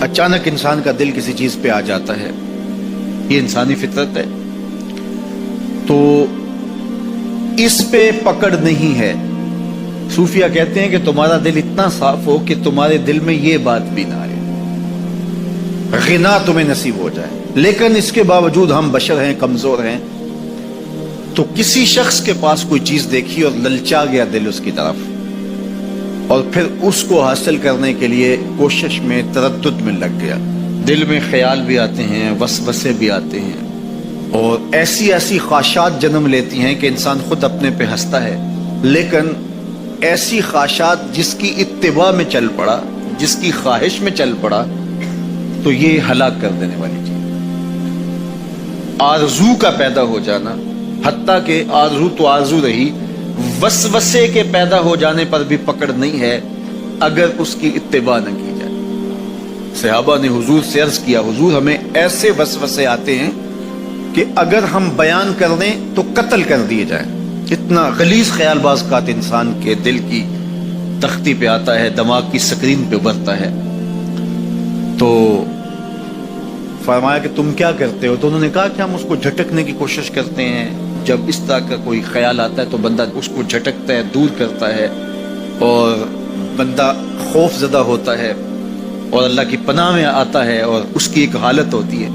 اچانک انسان کا دل کسی چیز پہ آ جاتا ہے، یہ انسانی فطرت ہے، تو اس پہ پکڑ نہیں ہے۔ صوفیہ کہتے ہیں کہ تمہارا دل اتنا صاف ہو کہ تمہارے دل میں یہ بات بھی نہ آئے، غنا تمہیں نصیب ہو جائے، لیکن اس کے باوجود ہم بشر ہیں، کمزور ہیں، تو کسی شخص کے پاس کوئی چیز دیکھی اور للچا گیا دل اس کی طرف، اور پھر اس کو حاصل کرنے کے لیے کوشش میں، تردد میں لگ گیا، دل میں خیال بھی آتے ہیں، وسوسے بھی آتے ہیں، اور ایسی ایسی خواہشات جنم لیتی ہیں کہ انسان خود اپنے پہ ہنستا ہے، لیکن ایسی خواہشات جس کی اتباع میں چل پڑا، جس کی خواہش میں چل پڑا، تو یہ ہلاک کر دینے والی چیز۔ آرزو کا پیدا ہو جانا، حتیٰ کہ آرزو تو آرزو رہی، وسوسے کے پیدا ہو جانے پر بھی پکڑ نہیں ہے اگر اس کی اتباع نہ کی جائے۔ صحابہ نے حضور سے عرض کیا، حضور ہمیں ایسے وسوسے آتے ہیں کہ اگر ہم بیان کر دیں تو قتل کر دیے جائیں، اتنا غلیظ خیال باز کا انسان کے دل کی تختی پہ آتا ہے، دماغ کی سکرین پہ ابھرتا ہے۔ تو فرمایا کہ تم کیا کرتے ہو؟ تو انہوں نے کہا کہ ہم اس کو جھٹکنے کی کوشش کرتے ہیں، جب اس طرح کا کوئی خیال آتا ہے تو بندہ اس کو جھٹکتا ہے، دور کرتا ہے، اور بندہ خوف زدہ ہوتا ہے اور اللہ کی پناہ میں آتا ہے، اور اس کی ایک حالت ہوتی ہے۔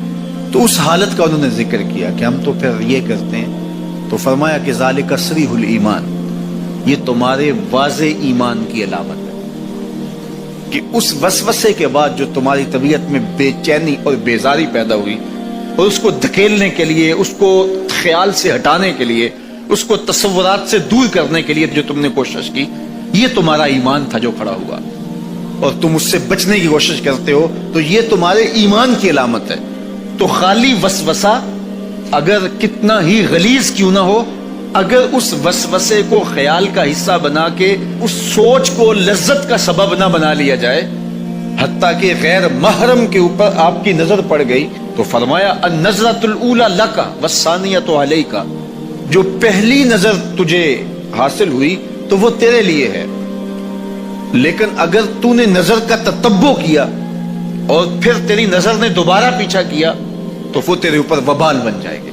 تو اس حالت کا انہوں نے ذکر کیا کہ ہم تو پھر یہ کرتے ہیں، تو فرمایا کہ ذالک صریح الایمان، یہ تمہارے واضح ایمان کی علامت ہے کہ اس وسوسے کے بعد جو تمہاری طبیعت میں بے چینی اور بیزاری پیدا ہوئی، اور اس کو دھکیلنے کے لیے، اس کو خیال سے ہٹانے کے لیے، اس کو تصورات سے دور کرنے کے لیے جو تم نے کوشش کی، یہ تمہارا ایمان تھا جو کھڑا ہوا، اور تم اس سے بچنے کی کوشش کرتے ہو، تو یہ تمہارے ایمان کی علامت ہے۔ تو خالی وسوسہ اگر کتنا ہی غلیظ کیوں نہ ہو، اگر اس وسوسے کو خیال کا حصہ بنا کے اس سوچ کو لذت کا سبب نہ بنا لیا جائے، حتیٰ کہ غیر محرم کے اوپر آپ کی نظر پڑ گئی، تو فرمایا النظرۃ الاولی لک والثانیۃ علیک، جو پہلی نظر تجھے حاصل ہوئی تو وہ تیرے لیے ہے، لیکن اگر تو نے نظر کا تتبع کیا اور پھر تیری نظر نے دوبارہ پیچھا کیا تو وہ تیرے اوپر وبال بن جائے گی۔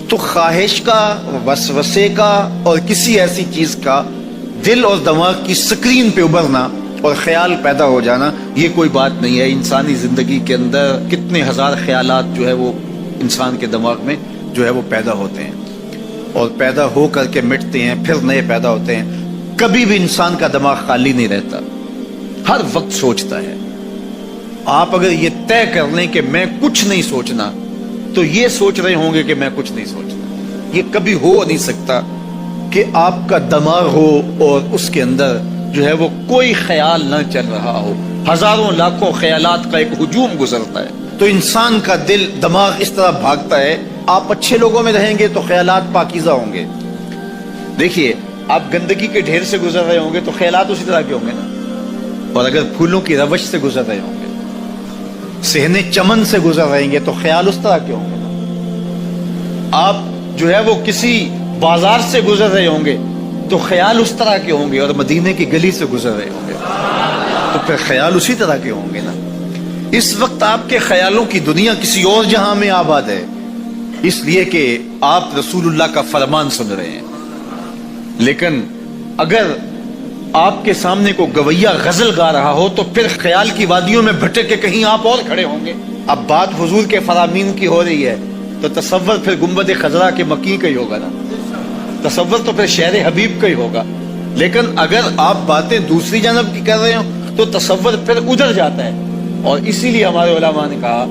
تو خواہش کا، وسوسے کا، اور کسی ایسی چیز کا دل اور دماغ کی سکرین پہ ابھرنا اور خیال پیدا ہو جانا، یہ کوئی بات نہیں ہے۔ انسانی زندگی کے اندر کتنے ہزار خیالات جو ہے وہ انسان کے دماغ میں جو ہے وہ پیدا ہوتے ہیں، اور پیدا ہو کر کے مٹتے ہیں، پھر نئے پیدا ہوتے ہیں۔ کبھی بھی انسان کا دماغ خالی نہیں رہتا، ہر وقت سوچتا ہے۔ آپ اگر یہ طے کر لیں کہ میں کچھ نہیں سوچنا، تو یہ سوچ رہے ہوں گے کہ میں کچھ نہیں سوچنا۔ یہ کبھی ہو نہیں سکتا کہ آپ کا دماغ ہو اور اس کے اندر جو ہے وہ کوئی خیال نہ چل رہا ہو، ہزاروں لاکھوں خیالات کا ایک ہجوم گزرتا ہے۔ تو انسان کا دل، دماغ اس طرح بھاگتا ہے۔ آپ اچھے لوگوں میں رہیں گے تو خیالات پاکیزہ ہوں گے۔ دیکھیے، آپ گندگی کے ڈھیر سے گزر رہے ہوں گے تو خیالات اسی طرح کے ہوں گے نا، اور اگر پھولوں کی روش سے گزر رہے ہوں گے، صحن چمن سے گزر رہیں گے تو خیال اس طرح کے ہوں گے نا۔ آپ جو ہے وہ کسی بازار سے گزر رہے ہوں گے تو خیال اس طرح کے ہوں گے، اور مدینے کی گلی سے گزر رہے ہوں گے تو پھر خیال اسی طرح کے ہوں گے نا۔ اس وقت آپ کے خیالوں کی دنیا کسی اور جہاں میں آباد ہے، اس لیے کہ آپ رسول اللہ کا فرمان سن رہے ہیں، لیکن اگر آپ کے سامنے کو گویا غزل گا رہا ہو تو پھر خیال کی وادیوں میں بھٹک کے کہیں آپ اور کھڑے ہوں گے۔ اب بات حضور کے فرامین کی ہو رہی ہے تو تصور پھر گنبد خضرا کے مکی کا ہی ہوگا نا، تصور تو پھر شہر حبیب کا ہی ہوگا۔ لیکن اگر آپ باتیں دوسری جانب کی کر رہے ہو تو تصور پھر ادھر جاتا ہے، اور اسی لیے ہمارے علماء نے کہا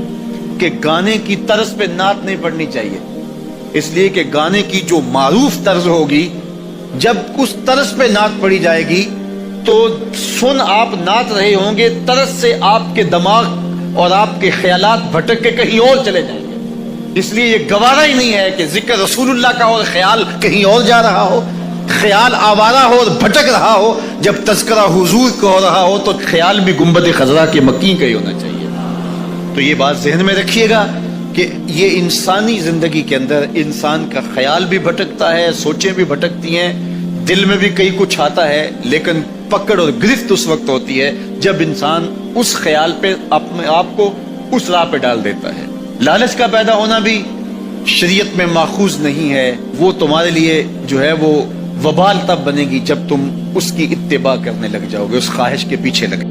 کہ گانے کی طرز پہ نعت نہیں پڑھنی چاہیے، اس لیے کہ گانے کی جو معروف طرز ہوگی، جب اس طرز پہ نعت پڑھی جائے گی تو سن آپ نعت رہے ہوں گے، طرز سے آپ کے دماغ اور آپ کے خیالات بھٹک کے کہیں اور چلے جائیں گے۔ اس لیے یہ گوارا ہی نہیں ہے کہ ذکر رسول اللہ کا اور خیال کہیں اور جا رہا ہو، خیال آوارہ ہو اور بھٹک رہا ہو۔ جب تذکرہ حضور کا ہو رہا ہو تو خیال بھی گنبد خضرا کے مکی کا ہی ہونا چاہیے۔ تو یہ بات ذہن میں رکھیے گا کہ یہ انسانی زندگی کے اندر انسان کا خیال بھی بھٹکتا ہے، سوچیں بھی بھٹکتی ہیں، دل میں بھی کئی کچھ آتا ہے، لیکن پکڑ اور گرفت اس وقت ہوتی ہے جب انسان اس خیال پہ اپنے آپ کو اس راہ پہ ڈال دیتا ہے. لالچ کا پیدا ہونا بھی شریعت میں ماخوذ نہیں ہے. وہ تمہارے لیے جو ہے وہ وبال تب بنے گی جب تم اس کی اتباع کرنے لگ جاؤ گے, اس خواہش کے پیچھے لگ